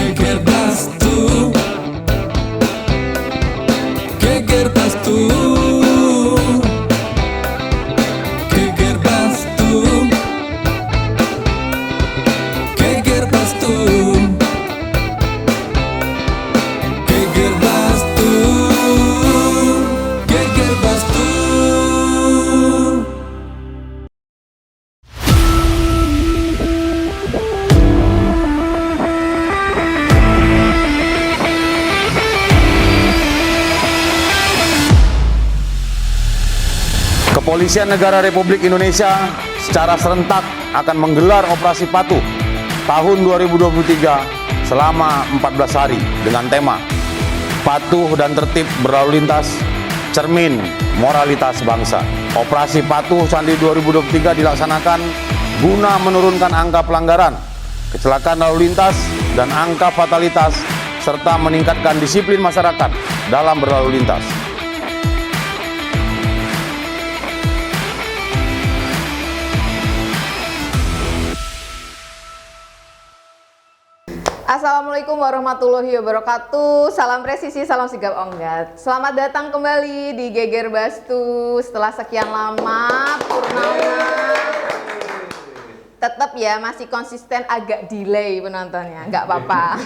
Geger Bastu, Geger Bastu, Geger Bastu, Geger Bastu, Geger Bastu, Geger Bastu. Kepolisian Negara Republik Indonesia secara serentak akan menggelar operasi patuh tahun 2023 selama 14 hari dengan tema Patuh dan Tertib Berlalu Lintas, Cermin Moralitas Bangsa. Operasi Patuh Candi 2023 dilaksanakan guna menurunkan angka pelanggaran, kecelakaan lalu lintas, dan angka fatalitas, serta meningkatkan disiplin masyarakat dalam berlalu lintas. Assalamualaikum warahmatullahi wabarakatuh. Salam presisi, salam sigap onggat. Selamat datang kembali di Geger Bastu. Setelah sekian lama purnama, tetap ya masih konsisten, agak delay penontonnya, nggak apa-apa.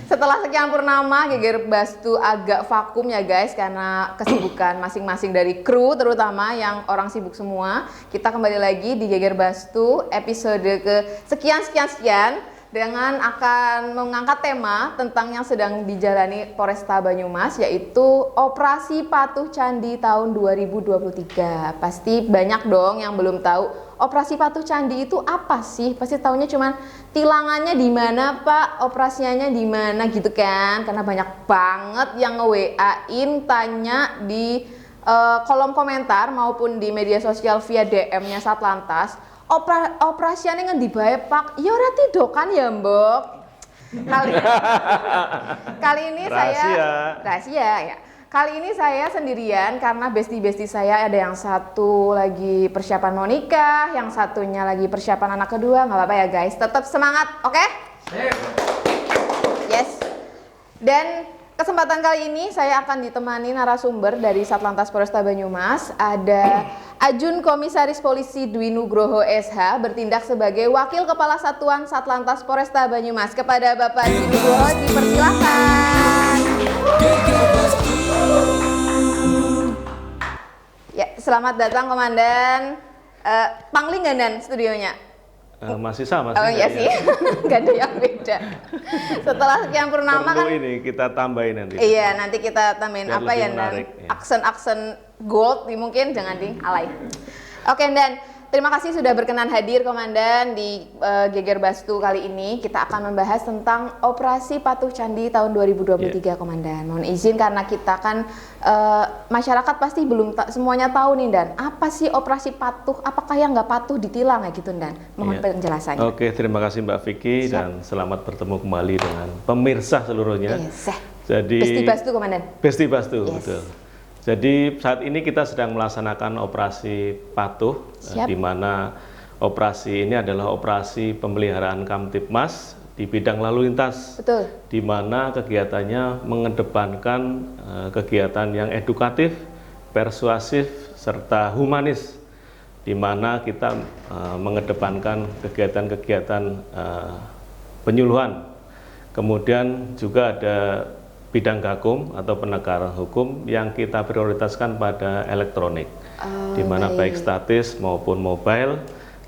Setelah sekian purnama, Geger Bastu agak vakum ya guys, karena kesibukan masing-masing dari kru, terutama yang orang sibuk semua. Kita kembali lagi di Geger Bastu episode ke sekian dengan akan mengangkat tema tentang yang sedang dijalani Polresta Banyumas, yaitu Operasi Patuh Candi tahun 2023. Pasti banyak dong yang belum tahu Operasi Patuh Candi itu apa sih? Pasti taunya cuman tilangannya di mana Pak, operasinya di mana gitu kan? Karena banyak banget yang nge-WA-in tanya di kolom komentar maupun di media sosial via DM-nya Satlantas. Operasiannya ngendi bae Pak? Ya ora tidokan ya Mbok. Kali ini rahasia ya. Kali ini saya sendirian karena besti-besti saya ada yang satu lagi persiapan mau nikah, yang satunya lagi persiapan anak kedua. Nggak apa-apa ya guys, tetap semangat, oke? Yes. Dan kesempatan kali ini saya akan ditemani narasumber dari Satlantas Polresta Banyumas. Ada Ajun Komisaris Polisi Dwi Nugroho SH bertindak sebagai Wakil Kepala Satuan Satlantas Polresta Banyumas. Kepada Bapak Dwi Nugroho dipersilakan. Ya, selamat datang Komandan. Panglingan studionya. Masih sama sih. Oh iya sih, nggak ada yang beda. Setelah sekian purnama kan ini kita tambahin nanti. Iya, nanti kita tambahin biar apa ya, Dan? Ya. Aksen-aksen gold mungkin, jangan ding, alay. Oke, Dan. Terima kasih sudah berkenan hadir Komandan di Geger Bastu kali ini. Kita akan membahas tentang Operasi Patuh Candi tahun 2023 Komandan. Mohon izin karena kita kan masyarakat pasti belum semuanya tahu nih Dan. Apa sih operasi patuh? Apakah yang nggak patuh ditilang ya gitu Dan? Mohon penjelasannya. Oke, terima kasih Mbak Vicky. Siap. Dan selamat bertemu kembali dengan pemirsa seluruhnya. Yes. Jadi Besti Bastu Komandan. Besti Bastu, yes. Betul. Jadi saat ini kita sedang melaksanakan operasi patuh, di mana operasi ini adalah operasi pemeliharaan Kamtibmas di bidang lalu lintas. Betul. Di mana kegiatannya mengedepankan kegiatan yang edukatif, persuasif, serta humanis. Di mana kita mengedepankan kegiatan-kegiatan penyuluhan. Kemudian juga ada bidang gakum atau penegakan hukum yang kita prioritaskan pada elektronik, di mana baik statis maupun mobile,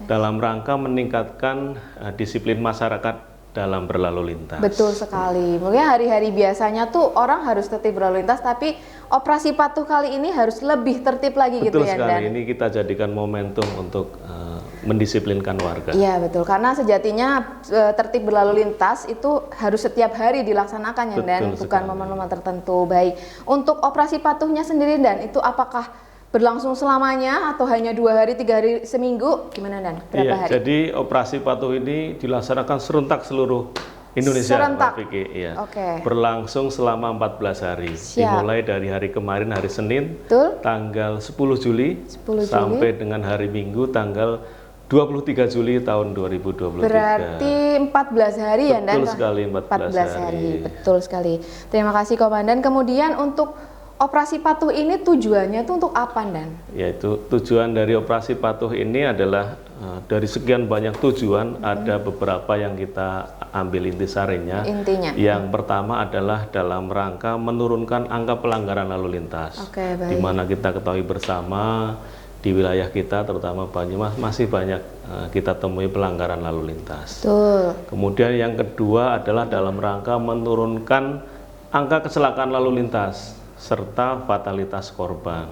dalam rangka meningkatkan disiplin masyarakat dalam berlalu lintas. Betul sekali. Mungkin hari-hari biasanya tuh orang harus tertib berlalu lintas, tapi operasi patuh kali ini harus lebih tertib lagi. Betul gitu ya. Betul sekali. Dan ini kita jadikan momentum untuk mendisiplinkan warga. Iya betul, karena sejatinya tertib berlalu lintas itu harus setiap hari dilaksanakan ya Dan, bukan momen-momen tertentu. Baik, untuk operasi patuhnya sendiri Dan, itu apakah berlangsung selamanya atau hanya 2 hari, 3 hari, seminggu? Gimana Dan? Berapa hari? Jadi operasi patuh ini dilaksanakan serentak seluruh Indonesia, serentak. Mbak Vicky. Iya. Okay. Berlangsung selama 14 hari. Siap. Dimulai dari hari kemarin, hari Senin, betul. tanggal 10 Juli, sampai dengan hari Minggu, tanggal 23 Juli tahun 2023. Berarti 14 hari ya, Dan? Betul sekali, 14 hari. Betul sekali. Terima kasih Komandan. Kemudian untuk operasi patuh ini tujuannya itu untuk apa, Dan? Yaitu tujuan dari operasi patuh ini adalah dari sekian banyak tujuan, ada beberapa yang kita ambil intisarinya. Intinya. Yang pertama adalah dalam rangka menurunkan angka pelanggaran lalu lintas. Oke, baik. Di mana kita ketahui bersama di wilayah kita, terutama Banyumas, masih banyak kita temui pelanggaran lalu lintas. Betul. Kemudian yang kedua adalah dalam rangka menurunkan angka kecelakaan lalu lintas serta fatalitas korban.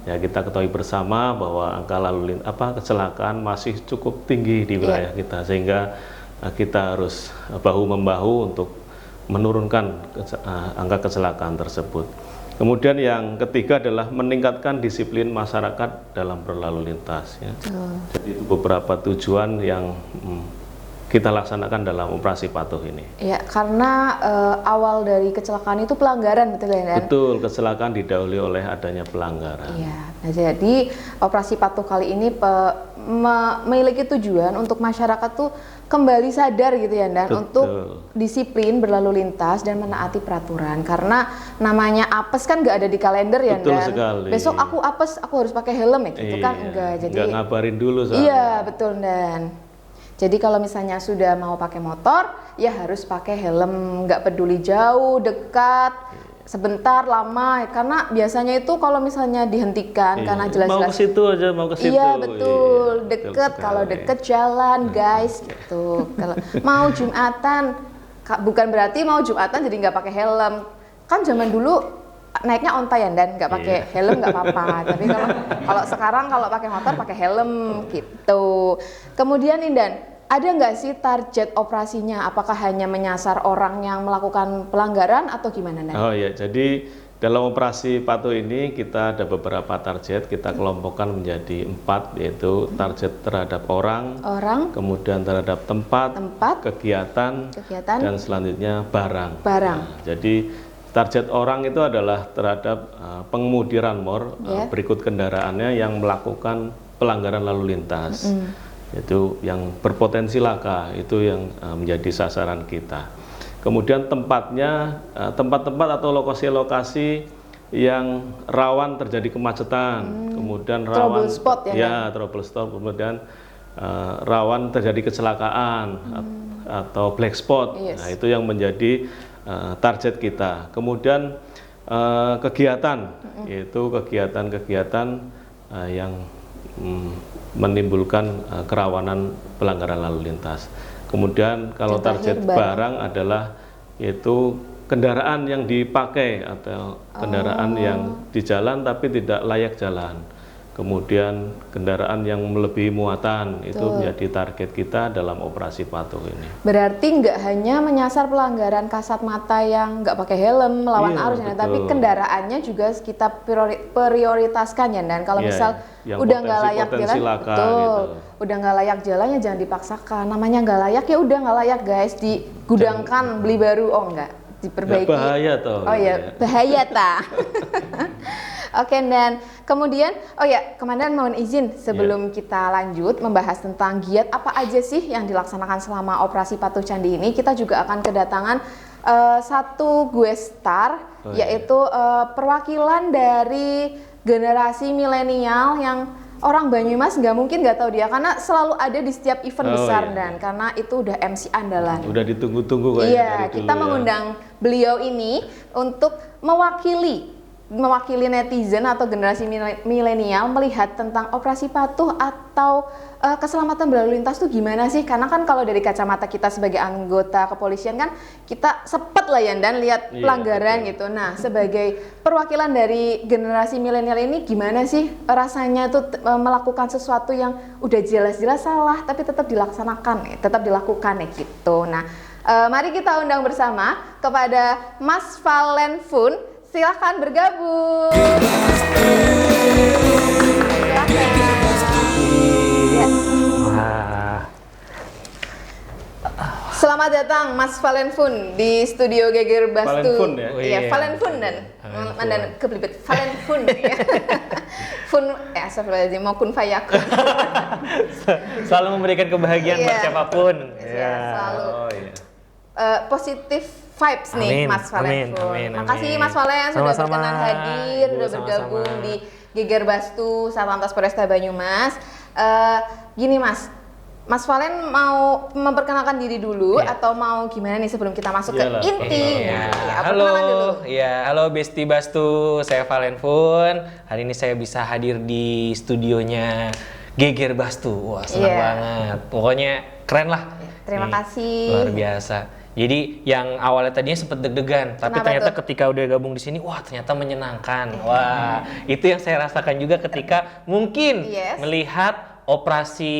Ya, kita ketahui bersama bahwa angka kecelakaan masih cukup tinggi di wilayah kita, sehingga kita harus bahu membahu untuk menurunkan angka kecelakaan tersebut. Kemudian yang ketiga adalah meningkatkan disiplin masyarakat dalam berlalu lintas. Ya. Jadi itu beberapa tujuan yang kita laksanakan dalam operasi patuh ini. Ya, karena awal dari kecelakaan itu pelanggaran, betul ya, Dan? Betul, kecelakaan didahului oleh adanya pelanggaran. Iya, nah jadi operasi patuh kali ini memiliki tujuan untuk masyarakat tuh kembali sadar gitu ya, Dan, untuk disiplin berlalu lintas dan menaati peraturan. Karena namanya apes kan nggak ada di kalender ya, Betul Dan. sekali. Besok aku apes, aku harus pakai helm ya, gitu kan? Enggak. Jadi nggak ngabarin dulu soalnya. Iya, betul, Dan. Jadi kalau misalnya sudah mau pakai motor, ya harus pakai helm, nggak peduli jauh, dekat, sebentar, lama. Karena biasanya itu kalau misalnya dihentikan karena jelas-jelas mau ke situ aja, mau ke situ. Iya, betul, Iya, deket. betul Kalau sekali. deket jalan, guys, gitu. Kalau mau Jumatan, bukan berarti mau Jumatan jadi nggak pakai helm. Kan zaman dulu naiknya onta ya, Dan, nggak pakai helm nggak apa-apa. Tapi kalau sekarang kalau pakai motor pakai helm gitu. Kemudian nih, Dan, ada nggak sih target operasinya? Apakah hanya menyasar orang yang melakukan pelanggaran atau gimana, Dan? Oh iya, jadi dalam operasi patuh ini kita ada beberapa target, kita kelompokkan menjadi 4, yaitu target terhadap orang, kemudian terhadap tempat, kegiatan, dan selanjutnya barang. Nah, jadi target orang itu adalah terhadap pengemudi ranmor berikut kendaraannya yang melakukan pelanggaran lalu lintas. Itu yang berpotensi laka, itu yang menjadi sasaran kita. Kemudian tempat-tempat atau lokasi-lokasi yang rawan terjadi kemacetan, kemudian rawan trouble spot trouble spot, kemudian rawan terjadi kecelakaan atau black spot. Nah, itu yang menjadi target kita. Kemudian kegiatan, yaitu kegiatan-kegiatan yang menimbulkan kerawanan pelanggaran lalu lintas. Kemudian kalau target barang adalah yaitu kendaraan yang dipakai atau kendaraan yang di jalan tapi tidak layak jalan. Kemudian kendaraan yang melebihi muatan, itu menjadi target kita dalam operasi patuh ini. Berarti nggak hanya menyasar pelanggaran kasat mata yang nggak pakai helm melawan arus, tapi kendaraannya juga kita prioritaskan ya, Dan. Kalau misal udah nggak layak jalan, udah nggak layak jalan ya jangan dipaksakan. Namanya nggak layak ya udah nggak layak, guys. Digudangkan, beli baru, diperbaiki. Ya, bahaya toh. Oh ya, bahaya ta. Oke, Dan kemudian, Komandan mohon izin sebelum kita lanjut membahas tentang giat apa aja sih yang dilaksanakan selama operasi patuh Candi ini, kita juga akan kedatangan satu guest star, yaitu perwakilan dari generasi milenial yang orang Banyumas nggak mungkin nggak tahu dia, karena selalu ada di setiap event besar, Dan, karena itu udah MC andalan. Udah ditunggu-tunggu kayaknya. Iya, kita mengundang beliau ini untuk mewakili netizen atau generasi milenial melihat tentang operasi patuh atau keselamatan berlalu lintas tuh gimana sih? Karena kan kalau dari kacamata kita sebagai anggota kepolisian kan kita sepet lah ya, Dan, lihat pelanggaran gitu. Nah, sebagai perwakilan dari generasi milenial ini gimana sih rasanya tuh melakukan sesuatu yang udah jelas-jelas salah tapi tetap dilaksanakan, tetap dilakukan ya gitu. Nah, mari kita undang bersama kepada Mas Valen Fun. Silahkan bergabung. Selamat datang Mas Valenfun di studio Geger Bastu. Valenfun ya? Oh, iya, Valenfun dan kebelibet Valenfun. Ya. Fun, astagfirullahaladzim, mau kun fayakun. Selalu memberikan kebahagiaan buat Iya. siapapun. Iya, selalu. Oh iya. Positif vibes nih Amin, Mas Valenfun. amin. Makasih Mas Valen sudah Sama-sama. berkenan hadir, Ibu, sudah bergabung sama-sama. di Geger Bastu Satlantas Polresta Banyumas. Gini Mas Valen mau memperkenalkan diri dulu Iya. atau mau gimana nih sebelum kita masuk Iyalah, ke inti? Iya. Ya, perkenalan dulu. Halo Besti Bastu, saya Valenfun. Hari ini saya bisa hadir di studionya Geger Bastu. Wah, senang Iya. banget. Pokoknya keren lah. Terima Nih, kasih. Luar biasa. Jadi yang awalnya tadinya sempet deg-degan, tapi Kenapa ternyata tuh? ketika udah gabung di sini, wah ternyata menyenangkan. Wah, itu yang saya rasakan juga ketika mungkin Yes. melihat operasi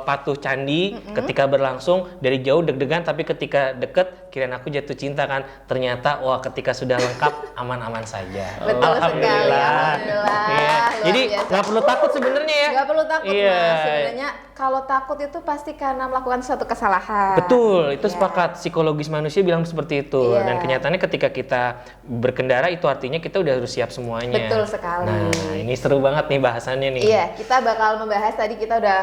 patuh candi ketika berlangsung dari jauh deg-degan, tapi ketika deket kirain aku jatuh cinta kan, ternyata wah ketika sudah lengkap aman-aman saja. Betul sekali, alhamdulillah. Iya. Luar Jadi biasa. nggak perlu takut sebenarnya ya. Nggak perlu takut Iya. Mas, sebenarnya kalau takut itu pasti karena melakukan suatu kesalahan. Betul, itu Iya. sepakat. Psikologis manusia bilang seperti itu. Iya. Dan kenyataannya ketika kita berkendara itu artinya kita udah harus siap semuanya. Betul sekali. Nah, ini seru banget nih bahasannya nih. Iya, kita bakal membahas, tadi kita udah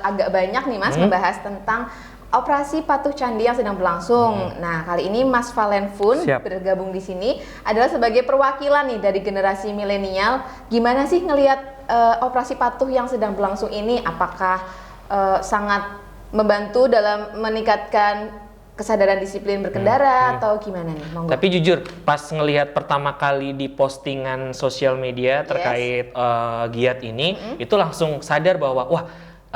agak banyak nih Mas membahas tentang operasi patuh candi yang sedang berlangsung. Nah, kali ini Mas Valenfun Siap. bergabung di sini adalah sebagai perwakilan nih dari generasi milenial. Gimana sih ngelihat operasi patuh yang sedang berlangsung ini? Apakah sangat membantu dalam meningkatkan kesadaran disiplin berkendara atau gimana nih? Monggo. Tapi jujur, pas ngelihat pertama kali di postingan sosial media terkait giat ini, itu langsung sadar bahwa wah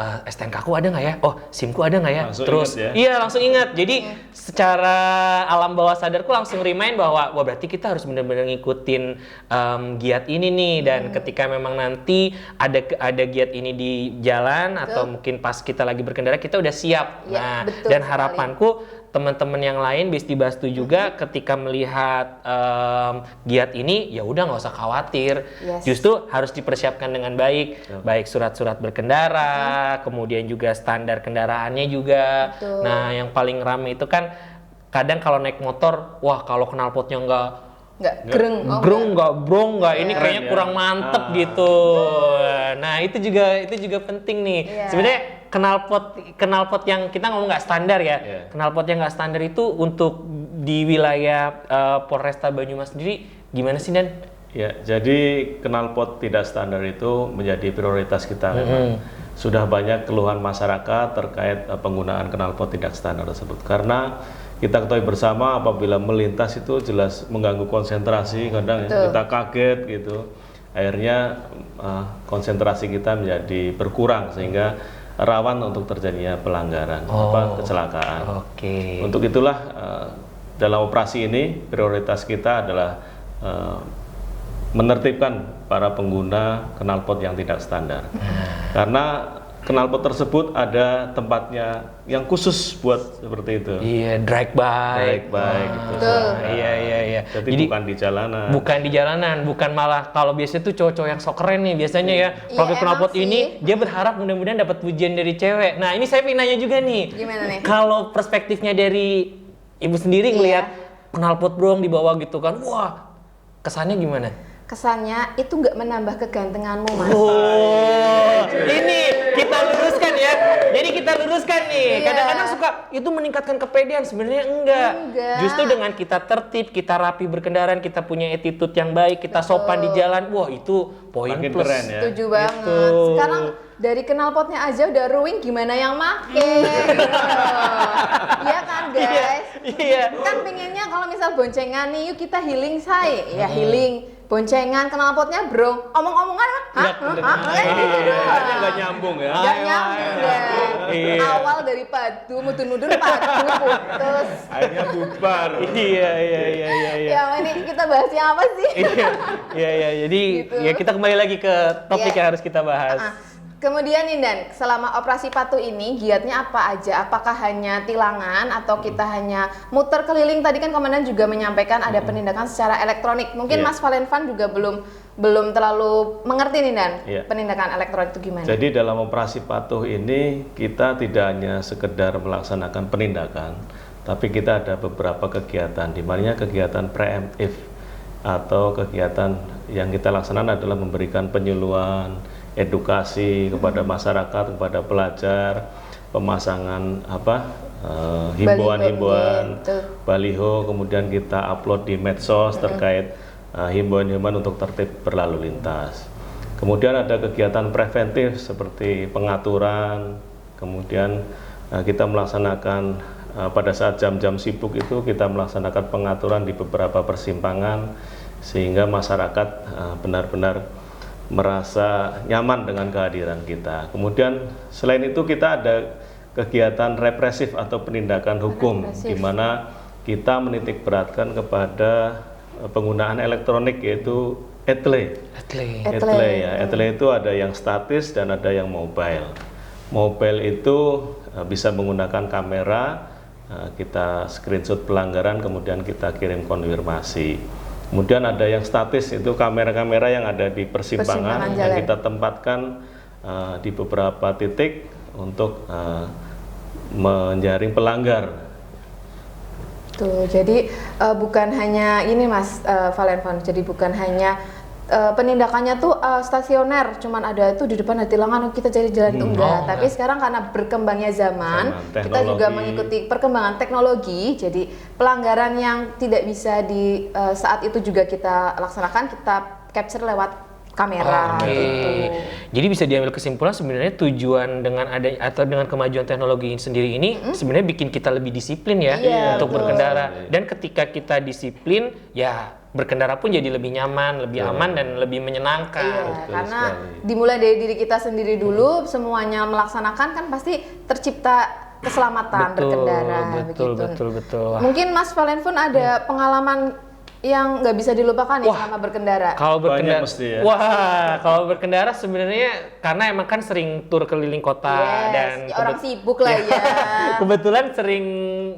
STNK ku ada nggak ya? Oh, SIM-ku ada nggak ya? Langsung Terus ingat ya? iya langsung ingat. Jadi secara alam bawah sadarku langsung remind bahwa wah berarti kita harus benar-benar ngikutin giat ini nih. Dan ketika memang nanti ada giat ini di jalan atau mungkin pas kita lagi berkendara kita udah siap. Iya, Nah, betul dan sekali. harapanku teman-teman yang lain Besti Bastu juga ketika melihat giat ini ya udah nggak usah khawatir. Yes. Justru harus dipersiapkan dengan baik, baik surat-surat berkendara, kemudian juga standar kendaraannya juga. Betul. Nah, yang paling rame itu kan kadang kalau naik motor, wah kalau knalpotnya nggak gereng. Oh, grung nggak brong nggak ini Keren kayaknya ya. kurang mantep gitu. Nah, itu juga penting nih. Iya. Sebenarnya knalpot yang kita ngomong nggak standar ya. Iya. Knalpot yang nggak standar itu untuk di wilayah Polresta Banyumas sendiri gimana sih Dan? Ya, jadi knalpot tidak standar itu menjadi prioritas kita memang. Sudah banyak keluhan masyarakat terkait penggunaan knalpot tidak standar tersebut. Karena kita ketahui bersama apabila melintas itu jelas mengganggu konsentrasi, kadang ya, kita kaget gitu. Akhirnya konsentrasi kita menjadi berkurang sehingga rawan untuk terjadinya pelanggaran, kecelakaan. Oke. Untuk itulah dalam operasi ini prioritas kita adalah menertibkan para pengguna knalpot yang tidak standar. Karena knalpot tersebut ada tempatnya yang khusus buat seperti itu. Iya, drag bike. Gitu. Betul. Iya. Jadi bukan di jalanan. Bukan di jalanan, bukan malah kalau biasanya tuh cowok-cowok yang sok keren nih biasanya ya pakai Iya, knalpot emang ini sih. dia berharap mudah-mudahan dapat pujian dari cewek. Nah ini saya pengen nanya juga nih. Gimana nih? Kalau perspektifnya dari ibu sendiri ngelihat knalpot brong di bawah gitu kan, wah kesannya gimana? Kesannya itu nggak menambah kegantenganmu Mas. Oh, ini kita luruskan ya. Jadi kita luruskan nih. Iya. Kadang-kadang suka itu meningkatkan kepedean, sebenarnya enggak. Enggak. Justru dengan kita tertib, kita rapi berkendaraan, kita punya attitude yang baik, kita sopan di jalan. Wah, itu poin Makin plus. keren ya. Setuju banget. Gitu. Sekarang dari knalpotnya aja udah ruin, gimana yang make? Iya kan guys? Iya. Kan pengennya kalau misal boncengan nih, yuk kita healing say. Ya healing. Boncengan knalpotnya brong. Omong-omongan hah? Kayak gitu doang. Akhirnya nggak nyambung ya. Nggak nyambung deh. Iya. Awal dari padu, mudun-mudun padu, putus. Akhirnya bubar. Iya. Ya ini kita bahasnya apa sih? Iya. Jadi Gitu. ya kita kembali lagi ke topik Iya. yang harus kita bahas. Kemudian Indan, selama operasi patuh ini giatnya apa aja? Apakah hanya tilangan atau kita hanya muter keliling? Tadi kan komandan juga menyampaikan ada penindakan secara elektronik. Mungkin Iya. Mas Valenvan juga belum terlalu mengerti nih Dan, Iya. penindakan elektronik itu gimana? Jadi dalam operasi patuh ini kita tidak hanya sekedar melaksanakan penindakan, tapi kita ada beberapa kegiatan, di mana kegiatan preemptif atau kegiatan yang kita laksanakan adalah memberikan penyuluhan, edukasi kepada masyarakat, kepada pelajar, pemasangan himbauan-himbauan, baliho, kemudian kita upload di medsos terkait himbauan-himbauan untuk tertib berlalu lintas. Kemudian ada kegiatan preventif seperti pengaturan, kemudian kita melaksanakan pada saat jam-jam sibuk itu kita melaksanakan pengaturan di beberapa persimpangan sehingga masyarakat benar-benar merasa nyaman dengan kehadiran kita. Kemudian selain itu kita ada kegiatan represif atau penindakan hukum di mana kita menitik beratkan kepada penggunaan elektronik yaitu etle. Etle itu ada yang statis dan ada yang mobile. Mobile itu bisa menggunakan kamera, kita screenshot pelanggaran kemudian kita kirim konfirmasi. Kemudian ada yang statis, itu kamera-kamera yang ada di persimpangan yang kita tempatkan di beberapa titik untuk menjaring pelanggar. Tuh, jadi bukan hanya ini Mas Valenvan, jadi bukan hanya penindakannya tuh stasioner, cuman ada tuh di depan ada tilangan kita cari jalan itu enggak. Tapi sekarang karena berkembangnya zaman, kita juga mengikuti perkembangan teknologi. Jadi pelanggaran yang tidak bisa di saat itu juga kita laksanakan, kita capture lewat kamera. Gitu. Jadi bisa diambil kesimpulan sebenarnya tujuan dengan ada atau dengan kemajuan teknologi ini sendiri ini sebenarnya bikin kita lebih disiplin ya untuk berkendara. Dan ketika kita disiplin, ya berkendara pun jadi lebih nyaman, lebih aman dan lebih menyenangkan. Iya, karena dimulai dari diri kita sendiri dulu, semuanya melaksanakan kan pasti tercipta keselamatan berkendara. Betul. Mungkin Mas Valenvan ada pengalaman yang nggak bisa dilupakan nih selama berkendara. Kalau berkendara, mesti ya. Kalau berkendara sebenarnya karena emang kan sering tur keliling kota dan orang sibuk lah ya. Kebetulan sering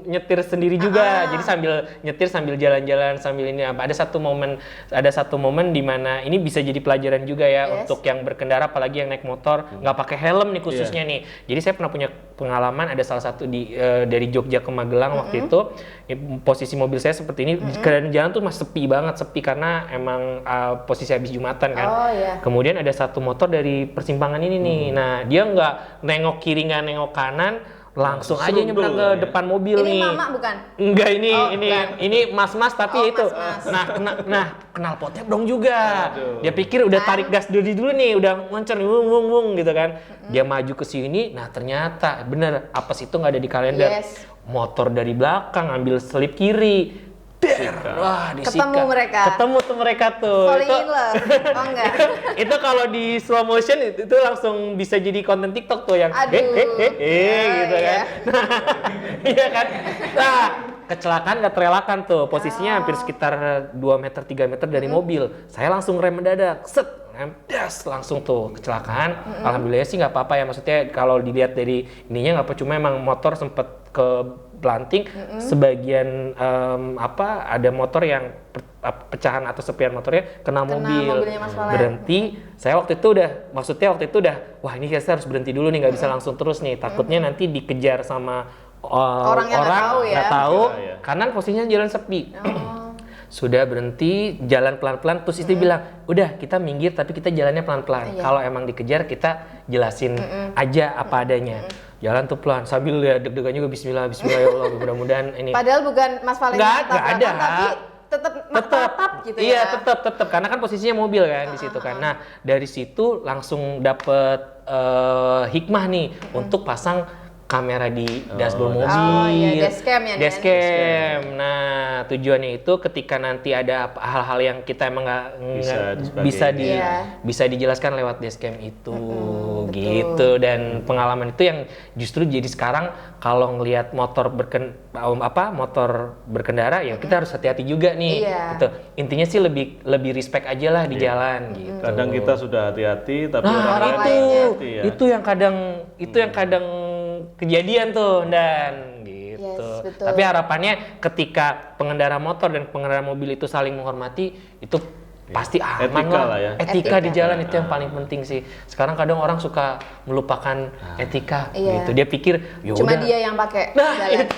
nyetir sendiri juga, jadi sambil nyetir sambil jalan-jalan sambil ini apa. Ada satu momen di mana ini bisa jadi pelajaran juga ya untuk yang berkendara, apalagi yang naik motor nggak pakai helm nih khususnya nih. Jadi saya pernah punya pengalaman, ada salah satu dari Jogja ke Magelang waktu itu, posisi mobil saya seperti ini, keadaan jalan tuh sepi banget, karena emang posisi habis Jumatan kan. Kemudian ada satu motor dari persimpangan ini nih. Nah, dia nggak nengok kiri, nggak nengok kanan, langsung aja nyebrang ke depan mobil ini nih. Ini mama bukan? Enggak, ini mas-mas tapi itu. Mas. Nah, knalpotnya dong juga. Dia pikir udah tarik gas dulu nih, udah ngoncer wung gitu kan. Dia maju ke sini, nah ternyata bener apes itu nggak ada di kalender. Motor dari belakang ambil selip kiri. Wah, disika. Ketemu tuh mereka tuh. Falling in love. Oh enggak. Itu kalau di slow motion itu langsung bisa jadi konten TikTok tuh yang gitu kan. Iya kan? Nah, kecelakaan gak terelakkan tuh. Posisinya hampir sekitar 2 meter 3 meter dari mobil. Saya langsung rem mendadak. Set, das langsung tuh kecelakaan. Alhamdulillah sih nggak apa-apa ya, maksudnya kalau dilihat dari ininya nggak apa, cuma emang motor sempet ke planting, sebagian ada motor yang pecahan atau serpihan motornya kena mobil, berhenti. Saya waktu itu udah wah ini saya harus berhenti dulu nih, nggak bisa langsung terus nih, takutnya nanti dikejar sama orang yang nggak tahu karena posisinya jalan sepi. Sudah berhenti, jalan pelan-pelan, terus istri bilang, udah kita minggir tapi kita jalannya pelan-pelan. Kalau emang dikejar kita jelasin aja apa adanya. Jalan tuh pelan, sambil ya deg-degan juga, bismillah ya Allah, mudah-mudahan ini. Padahal bukan Mas Valenvan nggak ada, tapi tetap gitu ya. Iya, tetap karena kan posisinya mobil kan di situ kan. Nah, dari situ langsung dapet hikmah nih untuk pasang kamera di dashboard mobil. Oh iya, dashcam ya, Dan? Dashcam. Nah, tujuannya itu ketika nanti ada hal-hal yang kita emang bisa dijelaskan lewat dashcam itu, gitu. Dan pengalaman itu yang justru jadi sekarang kalau ngelihat motor berkendara ya kita harus hati-hati juga nih. Gitu. Intinya sih lebih respect aja lah di jalan, gitu. Kadang kita sudah hati-hati tapi orang lain lainnya. Itu yang kadang kejadian tuh, dan gitu. Yes, betul. Tapi harapannya ketika pengendara motor dan pengendara mobil itu saling menghormati, itu pasti aman Etika lah. lah ya. Etika di jalan itu yang paling penting sih. Sekarang kadang orang suka melupakan etika gitu. Dia pikir cuma dia yang pakai jalan.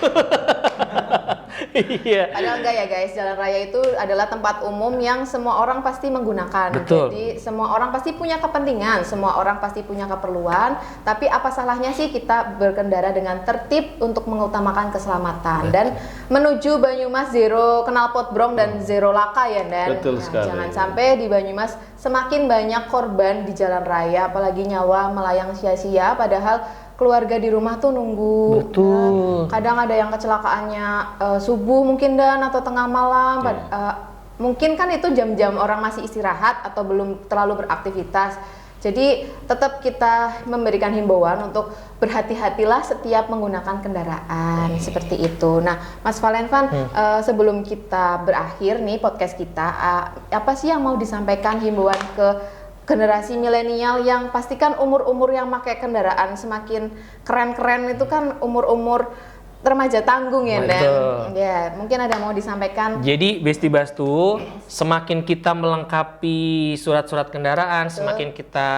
Iya. Padahal enggak ya guys, jalan raya itu adalah tempat umum yang semua orang pasti menggunakan. Betul. Jadi semua orang pasti punya kepentingan, semua orang pasti punya keperluan. Tapi apa salahnya sih kita berkendara dengan tertib untuk mengutamakan keselamatan. Dan menuju Banyumas zero knalpot brong dan zero laka ya, Dan. Betul sekali. Jangan sampai di Banyumas semakin banyak korban di jalan raya, apalagi nyawa melayang sia-sia. Padahal keluarga di rumah tuh nunggu. Betul. Kadang ada yang kecelakaannya subuh mungkin, Dan, atau tengah malam. Mungkin kan itu jam-jam orang masih istirahat atau belum terlalu beraktivitas. Jadi tetap kita memberikan himbauan untuk berhati-hatilah setiap menggunakan kendaraan, seperti itu. Nah, Mas Valenvan, sebelum kita berakhir nih podcast kita, apa sih yang mau disampaikan himbauan ke generasi milenial yang pastikan umur-umur yang pakai kendaraan semakin keren-keren itu kan umur-umur remaja tanggung ya, Dan? Ya, mungkin ada yang mau disampaikan. Jadi Besti Bastu, semakin kita melengkapi surat-surat kendaraan, semakin kita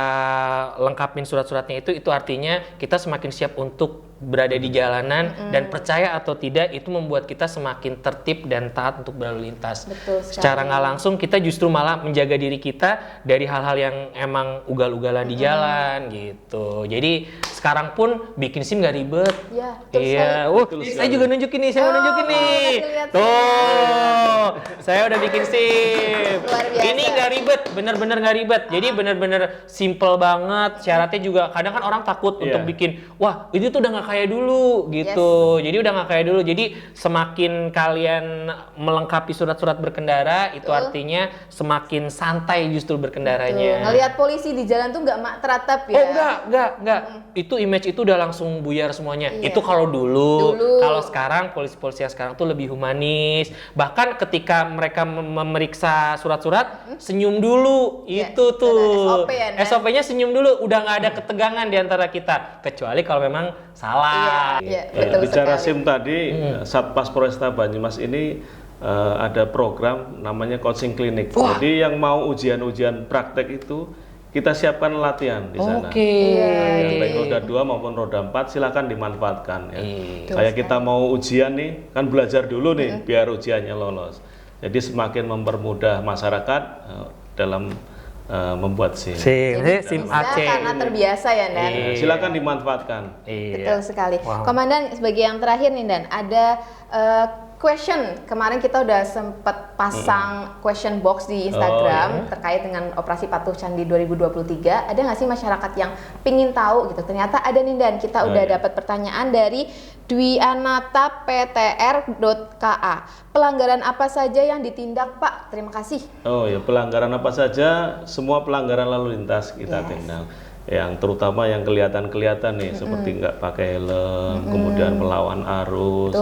lengkapin surat-suratnya itu artinya kita semakin siap untuk berada di jalanan, dan percaya atau tidak itu membuat kita semakin tertib dan taat untuk berlalu lintas. Betul sekali. Secara nggak langsung kita justru malah menjaga diri kita dari hal-hal yang emang ugal-ugalan di jalan gitu. Jadi sekarang pun bikin SIM nggak ribet. Ya, betul sekali. Saya juga nunjukin nih, saya mau nunjukin nih. Tuh, saya udah bikin SIM. Luar biasa. Ini nggak ribet, bener-bener nggak ribet. Jadi bener-bener simple banget. Syaratnya juga kadang kan orang takut untuk bikin, wah itu tuh udah nggak kayak dulu gitu. Jadi udah nggak kayak dulu. Jadi semakin kalian melengkapi surat-surat berkendara, itu artinya semakin santai justru berkendaranya. Ngelihat polisi di jalan tuh nggak teratap ya? Oh enggak. Itu image itu udah langsung buyar semuanya. Itu kalau dulu. Kalau sekarang polisi-polisi yang sekarang tuh lebih humanis. Bahkan ketika mereka memeriksa surat-surat, senyum dulu. Itu tuh. SOP-nya senyum dulu. Udah nggak ada ketegangan di antara kita. Kecuali kalau memang salah. Betul bicara sekali. SIM tadi, Satpas Polresta Banyumas ini ada program namanya coaching klinik. Jadi yang mau ujian-ujian praktek itu kita siapkan latihan di sana. Baik roda 2 maupun roda 4 silakan dimanfaatkan ya. Kayak kita mau ujian nih, kan belajar dulu nih biar ujiannya lolos. Jadi semakin mempermudah masyarakat dalam membuat SIM. SIM Bisa karena terbiasa ya, Dan? Silakan dimanfaatkan. Betul sekali. Komandan, sebagai yang terakhir nih, Dan, ada question. Kemarin kita udah sempat pasang question box di Instagram terkait dengan operasi patuh Candi 2023. Ada nggak sih masyarakat yang pingin tahu gitu? Ternyata ada nih, Dan. Kita udah dapat pertanyaan dari Dwianata PTR.KA. Pelanggaran apa saja yang ditindak, Pak? Terima kasih. Oh ya, pelanggaran apa saja? Semua pelanggaran lalu lintas kita tindak. Yang terutama yang kelihatan nih, seperti nggak pakai helm, kemudian melawan arus,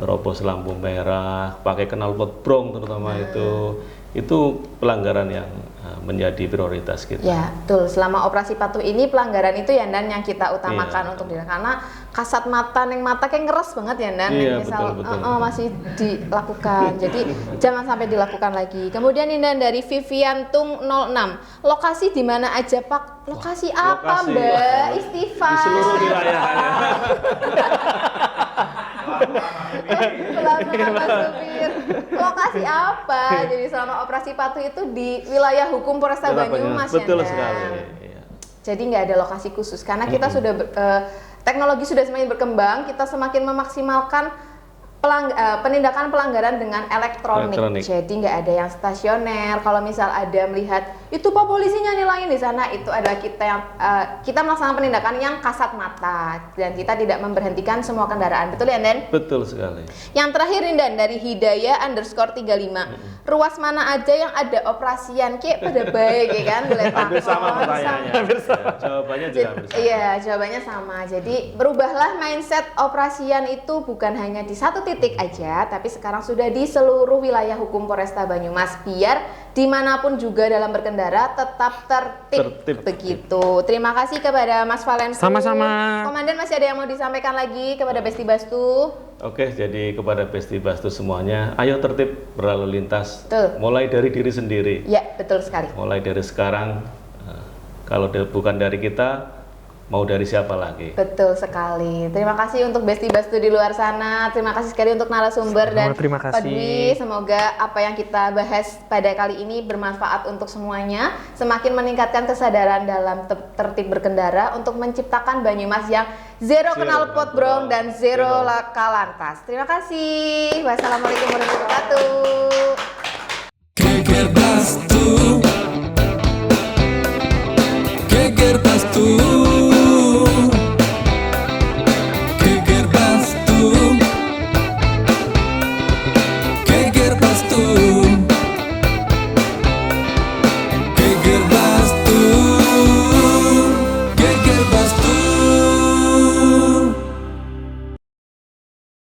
nerobos lampu merah, pakai knalpot brong terutama itu pelanggaran yang menjadi prioritas kita. Ya, betul. Selama operasi patuh ini pelanggaran itu ya, Dan, yang kita utamakan untuk diri. Karena kasat mata neng mata kayak ngeres banget ya, Dan. Misal betul. masih dilakukan. Jadi jangan sampai dilakukan lagi. Kemudian ini, Dan, dari Viviantung 06. Lokasi di mana aja, Pak? Lokasi apa, Mbak? Istighfar. Di seluruh wilayah. Lokasi apa? Jadi selama operasi patuh itu di wilayah hukum Polresta Banyumas ya, betul Dan? sekali. Jadi nggak ada lokasi khusus karena kita sudah teknologi sudah semakin berkembang, kita semakin memaksimalkan penindakan pelanggaran dengan elektronik. Jadi nggak ada yang stasioner. Kalau misal ada melihat itu Pak polisinya nilangin di sana, itu adalah kita melaksanakan penindakan yang kasat mata dan kita tidak memberhentikan semua kendaraan. Betul ya, Den? Betul sekali. Yang terakhir nih, Dan, dari Hidayah_35. Ruas mana aja yang ada operasian kayak pada baik ya kan? Boleh Hampir sama takon, pertanyaannya. Ya, jawabannya juga hampir sama. Iya, jawabannya sama. Jadi berubahlah mindset operasian itu bukan hanya di satu titik aja, tapi sekarang sudah di seluruh wilayah hukum Polresta Banyumas, biar dimanapun juga dalam berkendara tetap tertib. Begitu. Terima kasih kepada Mas Valen. Sama-sama. Komandan, masih ada yang mau disampaikan lagi kepada Besti Bastu? Oke, jadi kepada Besti Bastu semuanya, ayo tertib berlalu lintas. Betul. Mulai dari diri sendiri. Ya, betul sekali. Mulai dari sekarang, kalau bukan dari kita, mau dari siapa lagi? Betul sekali. Terima kasih untuk Besti Bastu di luar sana. Terima kasih sekali untuk narasumber dan terima kasih. Pak Dwi. Semoga apa yang kita bahas pada kali ini bermanfaat untuk semuanya. Semakin meningkatkan kesadaran dalam tertib berkendara untuk menciptakan Banyumas yang zero knalpot brong dan zero laka lantas. Terima kasih. Wassalamualaikum warahmatullahi wabarakatuh. Geger Bastu.